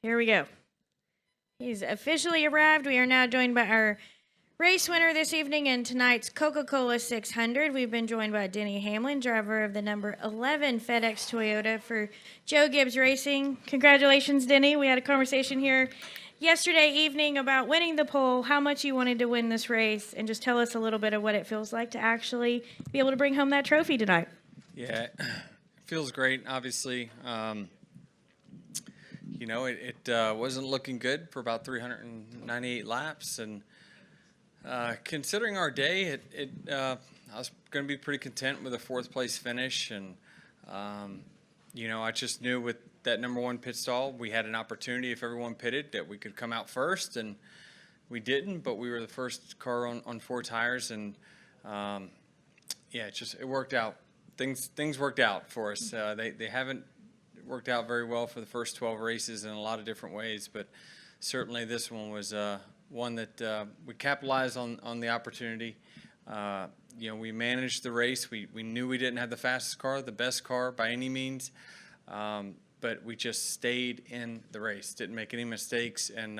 Here we go. He's officially arrived. We are now joined by our race winner this evening in tonight's Coca-Cola 600. We've been joined by Denny Hamlin, driver of the number 11 FedEx Toyota for Joe Gibbs Racing. Congratulations, Denny. We had a conversation here yesterday evening about winning the pole, how much you wanted to win this race, and just tell us a little bit of what it feels like to actually be able to bring home that trophy tonight. Yeah, it feels great, obviously. It wasn't looking good for about 398 laps, and considering our day, I was going to be pretty content with a fourth place finish, and I just knew with that number one pit stall, we had an opportunity if everyone pitted that we could come out first, and we didn't, but we were the first car on four tires, and it worked out. Things worked out for us. They haven't worked out very well for the first 12 races in a lot of different ways, but certainly this one was one that we capitalized on the opportunity. We managed the race. We knew we didn't have the fastest car, the best car by any means, but we just stayed in the race, didn't make any mistakes, and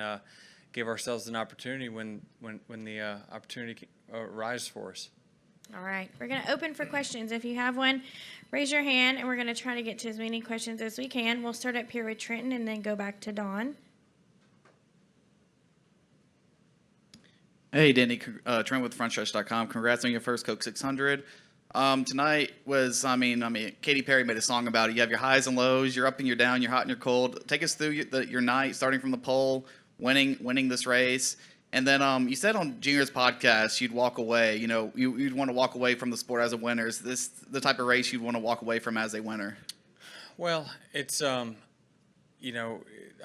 gave ourselves an opportunity when the opportunity arises for us. All right, we're going to open for questions. If you have one, raise your hand, and we're going to try to get to as many questions as we can. We'll start up here with Trenton and then go back to Dawn. Hey, Denny, Trent with FrontStretch.com. Congrats on your first Coke 600. Tonight was, Katy Perry made a song about it. You have your highs and lows, you're up and you're down, you're hot and you're cold. Take us through your night, starting from the pole, winning this race. And then you said on Junior's podcast you'd walk away. You'd want to walk away from the sport as a winner. Is this the type of race you'd want to walk away from as a winner? Well, it's I'm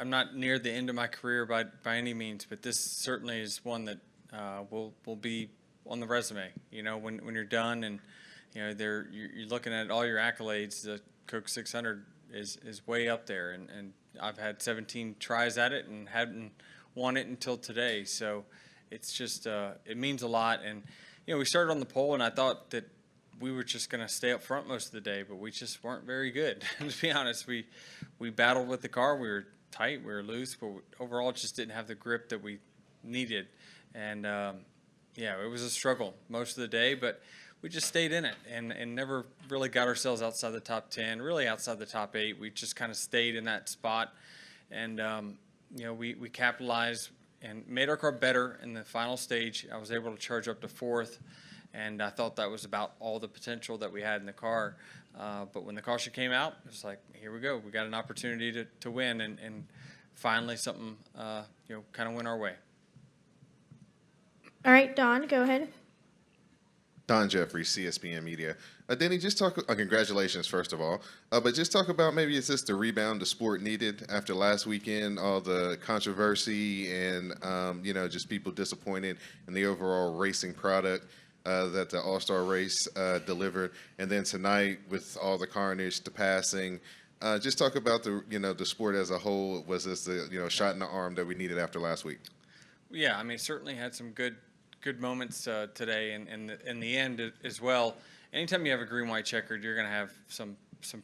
not near the end of my career by any means, but this certainly is one that will be on the resume. When you're done, and you're looking at all your accolades. The Coke 600 is way up there, and I've had 17 tries at it and hadn't won it until today. So it's just it means a lot. And we started on the pole, and I thought that we were just going to stay up front most of the day, but we just weren't very good. To be honest, we battled with the car. We were tight, we were loose, but overall just didn't have the grip that we needed. And it was a struggle most of the day, but we just stayed in it and never really got ourselves outside the top 10, really outside the top 8. We just kind of stayed in that spot, and we capitalized and made our car better in the final stage. I was able to charge up to fourth, and I thought that was about all the potential that we had in the car. But when the caution came out, it was like, here we go. We got an opportunity to win, and finally something kind of went our way. All right, Dawn, go ahead. Don Jeffrey, CSPN Media. Denny, just talk. Congratulations, first of all. But just talk about maybe is this the rebound the sport needed after last weekend, all the controversy and just people disappointed in the overall racing product that the All-Star race delivered, and then tonight with all the carnage, the passing. Just talk about the sport as a whole. Was this the shot in the arm that we needed after last week? Yeah, certainly had some good moments today, and in the end as well. Anytime you have a green-white checkered, you're going to have some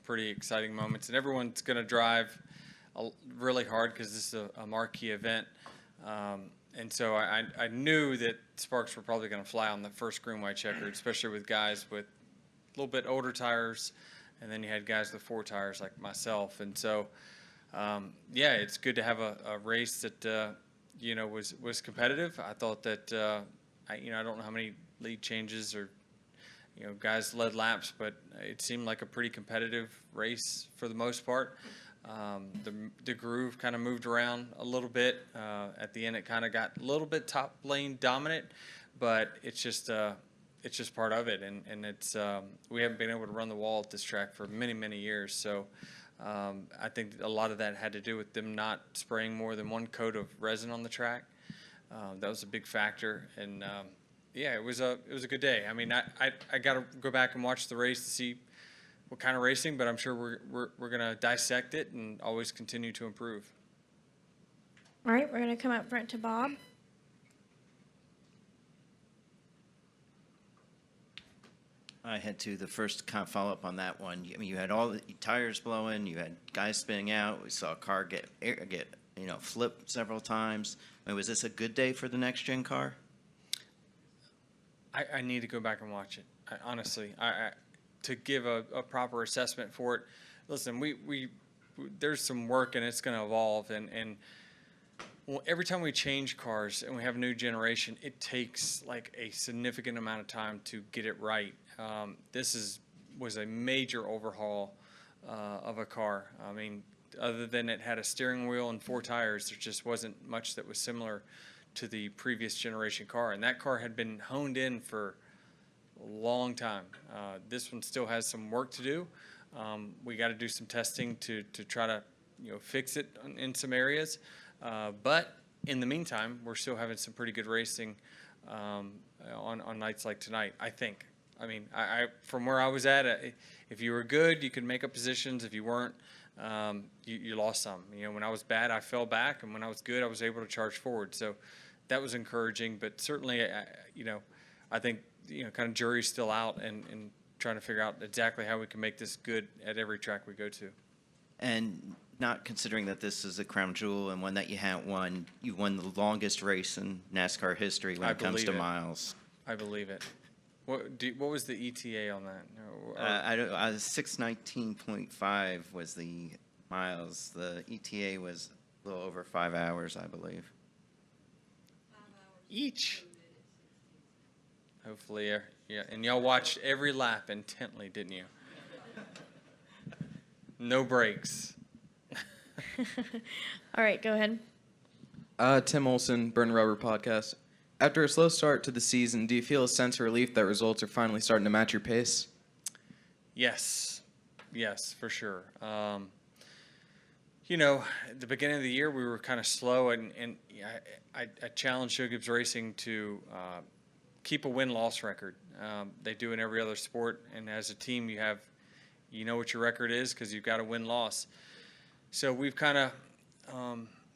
pretty exciting moments, and everyone's going to drive really hard because this is a marquee event. And so I knew that sparks were probably going to fly on the first green-white checkered, especially with guys with a little bit older tires, and then you had guys with 4 tires like myself. And so, it's good to have a race that was competitive. I thought that I don't know how many lead changes or guys led laps, but it seemed like a pretty competitive race for the most part. The groove kind of moved around a little bit. At the end, it kind of got a little bit top lane dominant, but it's just part of it. And it's we haven't been able to run the wall at this track for many years. So I think a lot of that had to do with them not spraying more than one coat of resin on the track. That was a big factor, and it was a good day. I got to go back and watch the race to see what kind of racing, but I'm sure we're going to dissect it and always continue to improve. All right, we're going to come up front to Bob. I had to the first kind of follow up on that one. You had all the tires blowing, you had guys spinning out. We saw a car get flip several times. I mean, was this a good day for the next gen car? I need to go back and watch it. Honestly, to give a proper assessment for it. Listen, we there's some work and it's going to evolve. And well, every time we change cars and we have a new generation, it takes like a significant amount of time to get it right. This was a major overhaul of a car. I mean, other than it had a steering wheel and 4 tires, there just wasn't much that was similar to the previous generation car. And that car had been honed in for a long time. This one still has some work to do. We got to do some testing to try to fix it in some areas. But in the meantime, we're still having some pretty good racing on nights like tonight, I think. I mean, I from where I was at, if you were good, you could make up positions. If you weren't, you lost some. When I was bad, I fell back, and when I was good, I was able to charge forward. So that was encouraging. But certainly, I think kind of jury's still out and trying to figure out exactly how we can make this good at every track we go to. And not considering that this is a crown jewel and one that you won the longest race in NASCAR history when it comes to miles. I believe it. What was the ETA on that? I don't. 619.5 was the miles. The ETA was a little over 5 hours, I believe. Each. Hopefully, yeah. And y'all watched every lap intently, didn't you? No breaks. All right, go ahead. Tim Olson, Burn Rubber Podcast. After a slow start to the season, do you feel a sense of relief that results are finally starting to match your pace? Yes, for sure. At the beginning of the year, we were kind of slow, and I challenged Joe Gibbs Racing to keep a win-loss record. They do in every other sport, and as a team, you know what your record is because you've got a win-loss. So we've kind of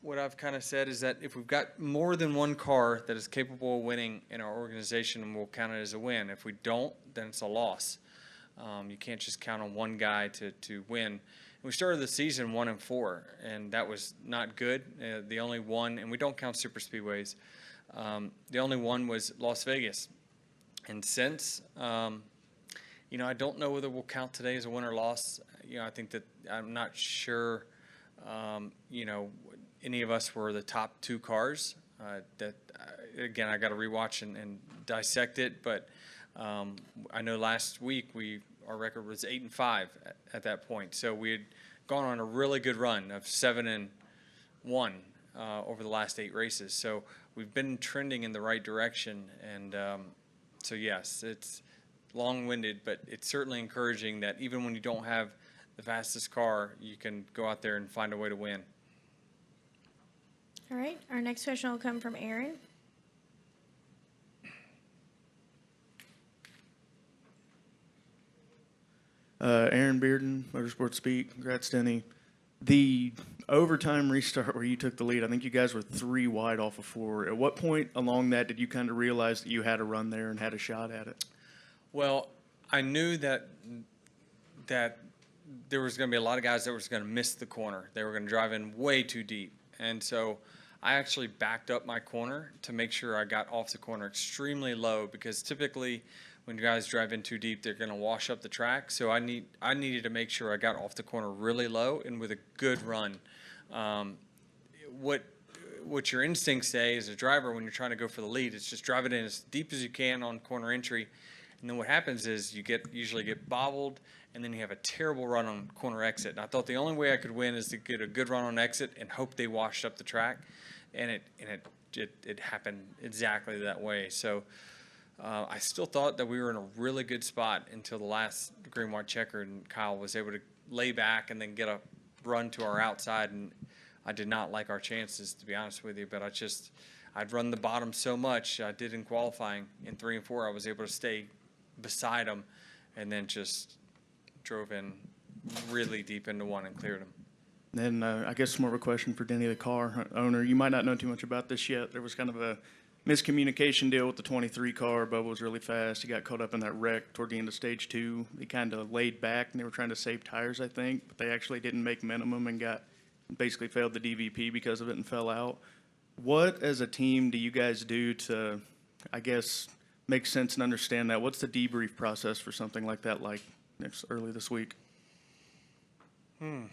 what I've kind of said is that if we've got more than one car that is capable of winning in our organization, we'll count it as a win. If we don't, then it's a loss. You can't just count on one guy to win. And we started the season 1-4, and that was not good. The only one, and we don't count super speedways, the only one was Las Vegas. And since, I don't know whether we'll count today as a win or loss. I think that I'm not sure, any of us were the top 2 cars. Again, I got to rewatch and dissect it, but I know last week our record was 8-5 at that point. So we had gone on a really good run of 7-1 over the last 8 races. So we've been trending in the right direction, and so yes, it's long-winded, but it's certainly encouraging that even when you don't have the fastest car, you can go out there and find a way to win. All right, our next question will come from Aaron. Aaron Bearden, Motorsport Speed. Congrats, Denny. The overtime restart where you took the lead, I think you guys were 3 wide off of 4. At what point along that did you kind of realize that you had a run there and had a shot at it? Well, I knew that there was going to be a lot of guys that was going to miss the corner. They were going to drive in way too deep. And so I actually backed up my corner to make sure I got off the corner extremely low, because typically when guys drive in too deep, they're going to wash up the track. So I needed to make sure I got off the corner really low and with a good run. What your instincts say as a driver when you're trying to go for the lead is just drive it in as deep as you can on corner entry. And then what happens is you usually get bobbled, and then you have a terrible run on corner exit. And I thought the only way I could win is to get a good run on exit and hope they washed up the track, and it happened exactly that way. So I still thought that we were in a really good spot until the last green white checker, and Kyle was able to lay back and then get a run to our outside, and I did not like our chances, to be honest with you. But I'd run the bottom so much. I did in qualifying in 3 and 4. I was able to stay beside them, and then just drove in really deep into 1 and cleared them. Then I guess more of a question for Denny, the car owner. You might not know too much about this yet. There was kind of a miscommunication deal with the 23 car. Bubba was really fast. He got caught up in that wreck toward the end of stage 2. They kind of laid back, and they were trying to save tires, I think, but they actually didn't make minimum and got basically failed the DVP because of it and fell out. What, as a team, do you guys do to, I guess, make sense and understand that? What's the debrief process for something like that, like early this week? Yeah,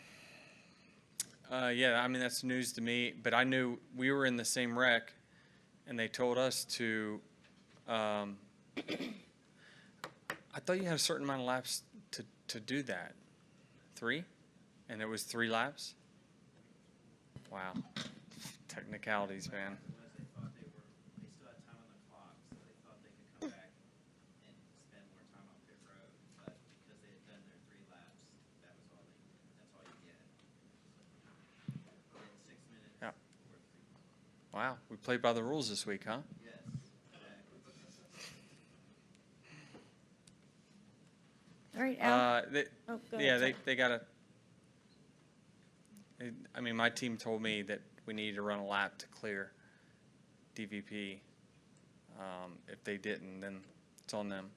I mean, that's news to me, but I knew we were in the same wreck, and they told us to, I thought you had a certain amount of laps to do that. 3? And it was 3 laps? Wow. Technicalities, man. They still had time on the clock, so they thought they could come back and spend more time on pit road. But because they had done their 3 laps, that was all that's all you get. In 6 minutes. Yeah. Wow, we played by the rules this week, huh? Yes, exactly. All right, Al. Oh, go ahead, Yeah, sorry. they got to. I mean, my team told me that we needed to run a lap to clear DVP. If they didn't, then it's on them.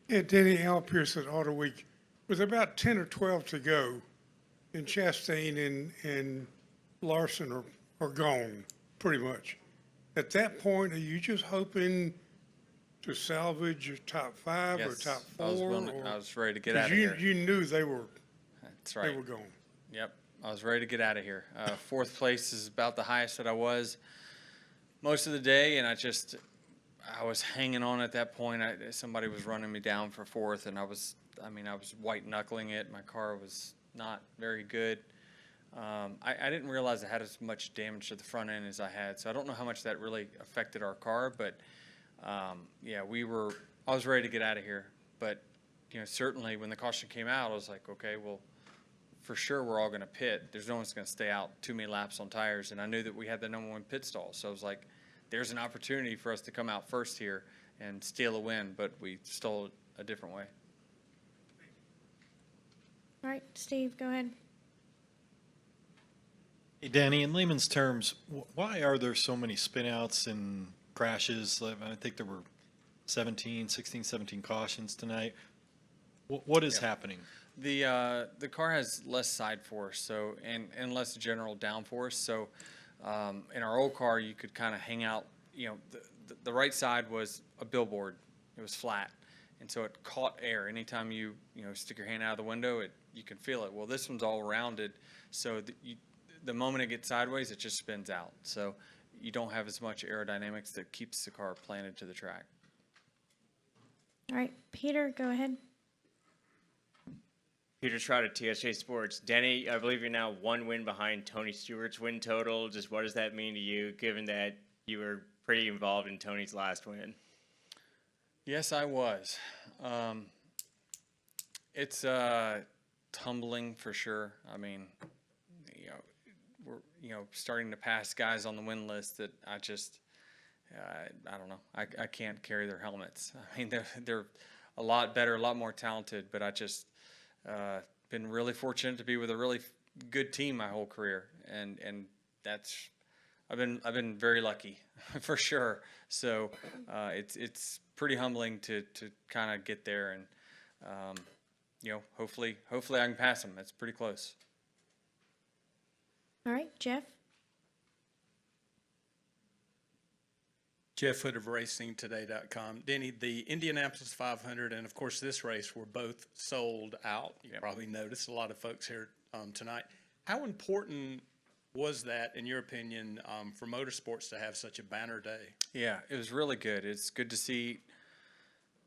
Yeah, Denny, Al Pierce at Auto Week. With about 10 or 12 to go, and Chastain and Larson are gone, pretty much. At that point, are you just hoping to salvage your top 5 or Yes, top 4? I was ready to get out of here. You knew they were That's right. gone. Yep, I was ready to get out of here. 4th place is about the highest that I was most of the day, and I was hanging on at that point. Somebody was running me down for 4th, and I was white knuckling it. My car was not very good. I didn't realize I had as much damage to the front end as I had, so I don't know how much that really affected our car, but yeah, I was ready to get out of here. But certainly when the caution came out, I was like, okay, well, for sure we're all going to pit. There's no one's going to stay out too many laps on tires, and I knew that we had the #1 pit stall, so I was like, there's an opportunity for us to come out first here and steal a win, but we stole it a different way. All right, Steve, go ahead. Hey, Danny, in layman's terms, why are there so many spinouts and crashes? I think there were 16, 17 cautions tonight. What is happening? The car has less side force, so and less general downforce. So in our old car, you could kind of hang out. The right side was a billboard; it was flat, and so it caught air. Anytime you stick your hand out of the window, you can feel it. Well, this one's all rounded, so the moment it gets sideways, it just spins out. So you don't have as much aerodynamics that keeps the car planted to the track. All right, Peter, go ahead. Peter Trout, TSJ Sports. Denny, I believe you're now 1 win behind Tony Stewart's win total. Just what does that mean to you, given that you were pretty involved in Tony's last win? Yes, I was. It's tumbling for sure. I mean, we're starting to pass guys on the win list that I don't know. I can't carry their helmets. I mean, they're a lot better, a lot more talented, but I just been really fortunate to be with a really good team my whole career, and that's I've been very lucky for sure. So it's pretty humbling to kind of get there, and hopefully I can pass them. It's pretty close. All right, Jeff. Jeff Hood of RacingToday.com. Denny, the Indianapolis 500 and, of course, this race were both sold out. You probably noticed a lot of folks here tonight. How important was that, in your opinion, for motorsports to have such a banner day? Yeah, it was really good. It's good to see,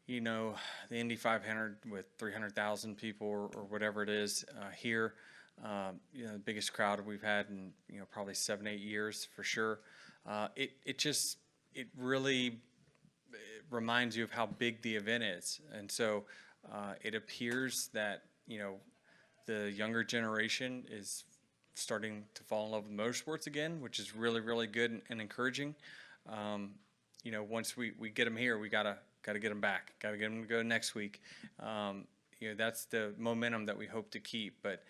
the Indy 500 with 300,000 people or whatever it is here. The biggest crowd we've had in, probably 7-8 years for sure. It really reminds you of how big the event is. And so it appears that, the younger generation is starting to fall in love with motorsports again, which is really, really good and encouraging. Once we get them here, we gotta get them back. Gotta get them to go next week. That's the momentum that we hope to keep. But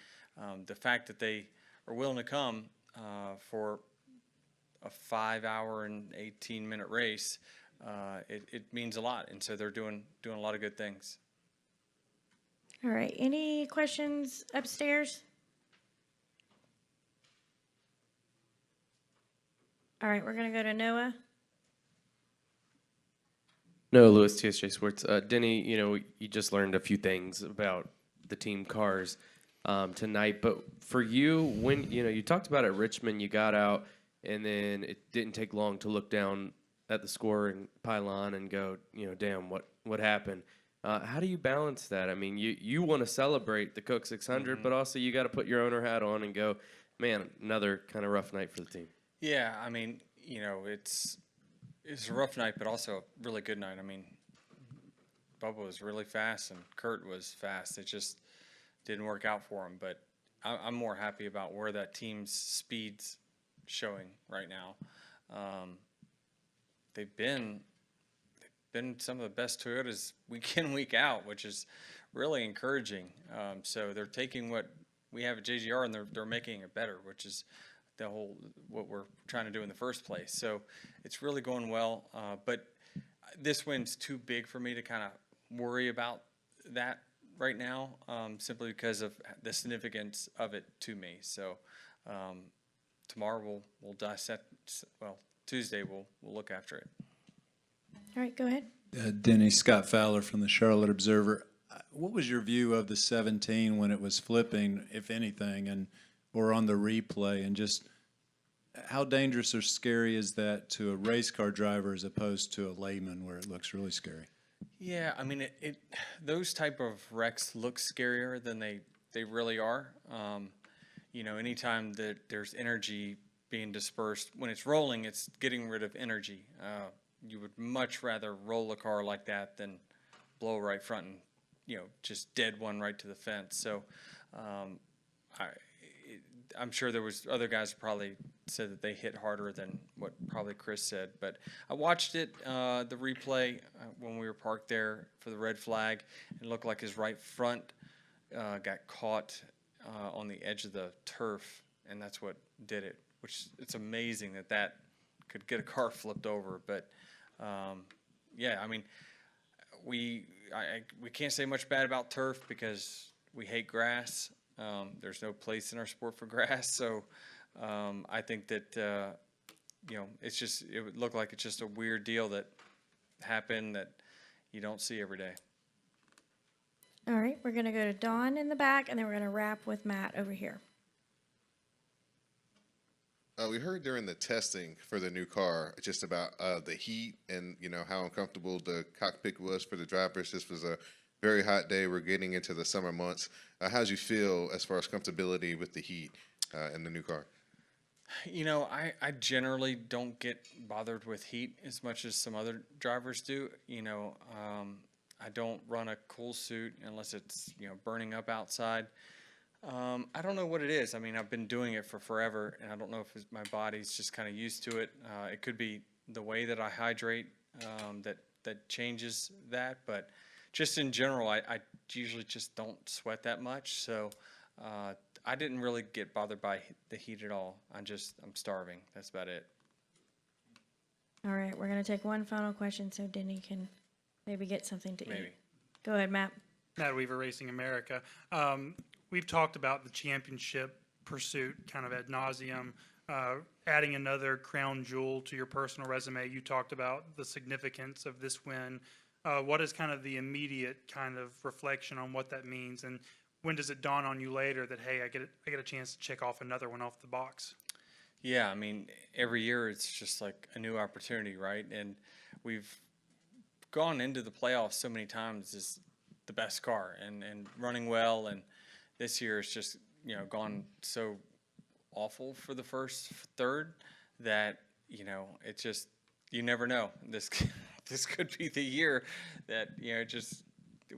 the fact that they are willing to come for a 5-hour and 18-minute race, it means a lot, and so they're doing a lot of good things. All right, any questions upstairs? All right, we're going to go to Noah. No, Lewis, TSJ Sports. Denny, you just learned a few things about the team cars tonight, but for you, when, you talked about at Richmond, you got out, and then it didn't take long to look down at the score and pylon and go, damn, what happened? How do you balance that? I mean, you want to celebrate the Coke 600, but also you got to put your owner hat on and go, man, another kind of rough night for the team. Yeah, I mean, it's a rough night, but also a really good night. I mean, Bubba was really fast and Kurt was fast. It just didn't work out for him. But I'm more happy about where that team's speed's showing right now. They've been some of the best Toyotas week in, week out, which is really encouraging. So they're taking what we have at JGR and they're making it better, which is the whole what we're trying to do in the first place. So it's really going well. But this win's too big for me to kind of worry about that right now, simply because of the significance of it to me. So tomorrow we'll dissect. Well, Tuesday we'll look after it. All right, go ahead. Denny, Scott Fowler from the Charlotte Observer. What was your view of the 17 when it was flipping, if anything, or on the replay, and just how dangerous or scary is that to a race car driver as opposed to a layman where it looks really scary? Yeah, I mean, those type of wrecks look scarier than they really are. Anytime that there's energy being dispersed, when it's rolling, it's getting rid of energy. You would much rather roll a car like that than blow right front and, just dead one right to the fence. So I'm sure there was other guys who probably said that they hit harder than what probably Chris said. But I watched it, the replay, when we were parked there for the red flag. It looked like his right front got caught on the edge of the turf, and that's what did it, which it's amazing that could get a car flipped over. But, yeah, I mean, we can't say much bad about turf because we hate grass. There's no place in our sport for grass, so I think that it would look like it's just a weird deal that happened that you don't see every day. All right, we're going to go to Dawn in the back, and then we're going to wrap with Matt over here. We heard during the testing for the new car just about the heat and how uncomfortable the cockpit was for the drivers. This was a very hot day. We're getting into the summer months. How did you feel as far as comfortability with the heat in the new car? I generally don't get bothered with heat as much as some other drivers do. I don't run a cool suit unless it's burning up outside. I don't know what it is. I mean, I've been doing it for forever, and I don't know if my body's just kind of used to it. It could be the way that I hydrate that changes that, but just in general, I usually just don't sweat that much. So I didn't really get bothered by the heat at all. I'm starving. That's about it. All right, we're going to take one final question so Denny can maybe get something to Maybe. eat. Go ahead, Matt. Matt Weaver, Racing America. We've talked about the championship pursuit kind of ad nauseum, adding another crown jewel to your personal resume. You talked about the significance of this win. What is kind of the immediate kind of reflection on what that means, and when does it dawn on you later that, hey, I get a chance to check off another one off the box? Yeah, I mean, every year it's just like a new opportunity, right? And we've gone into the playoffs so many times as the best car and running well, and this year it's just gone so awful for the first third that it just, you never know. This could be the year that just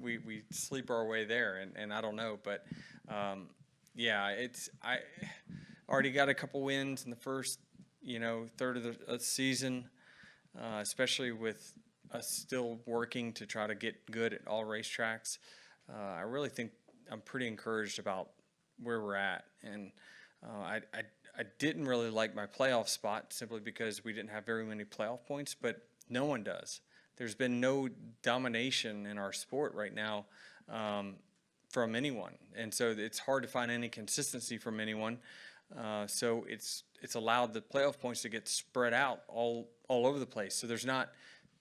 we sleep our way there, and I don't know, but yeah, I already got a couple wins in the first third of the season, especially with us still working to try to get good at all racetracks. I really think I'm pretty encouraged about where we're at, and I didn't really like my playoff spot simply because we didn't have very many playoff points, but no one does. There's been no domination in our sport right now from anyone, and so it's hard to find any consistency from anyone. So it's allowed the playoff points to get spread out all over the place. So there's not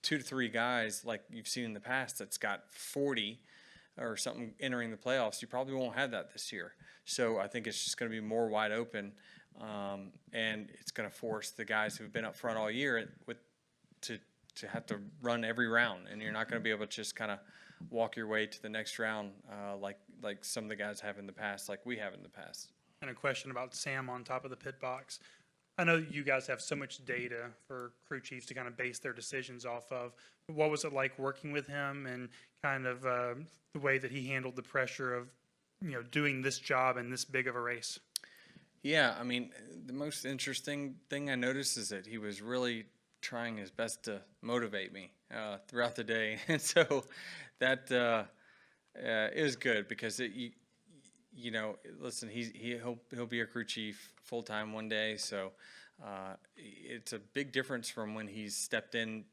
2 to 3 guys like you've seen in the past that's got 40 or something entering the playoffs. You probably won't have that this year. So I think it's just going to be more wide open, and it's going to force the guys who've been up front all year to have to run every round, and you're not going to be able to just kind of walk your way to the next round like some of the guys have in the past, like we have in the past. And a question about Sam on top of the pit box. I know you guys have so much data for crew chiefs to kind of base their decisions off of. What was it like working with him, and kind of the way that he handled the pressure of, doing this job in this big of a race? Yeah, I mean, the most interesting thing I noticed is that he was really trying his best to motivate me throughout the day, and so that is good because listen, he'll be a crew chief full time one day, so it's a big difference from when he's stepped in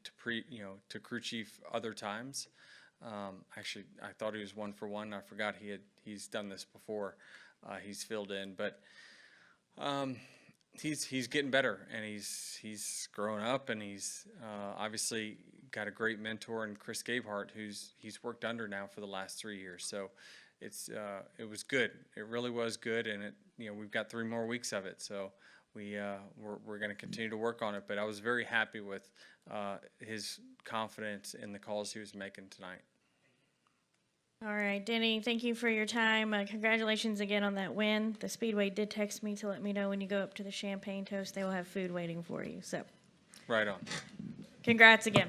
to crew chief other times. Actually, I thought he was 1 for 1. I forgot he's done this before. He's filled in, but he's getting better, and he's growing up, and he's obviously got a great mentor in Chris Gabehart, he's worked under now for the last 3 years. So it was good. It really was good, and we've got 3 more weeks of it. So we're going to continue to work on it. But I was very happy with his confidence in the calls he was making tonight. All right, Denny, thank you for your time. Congratulations again on that win. The Speedway did text me to let me know when you go up to the Champagne Toast, they will have food waiting for you. So, Right on. congrats again.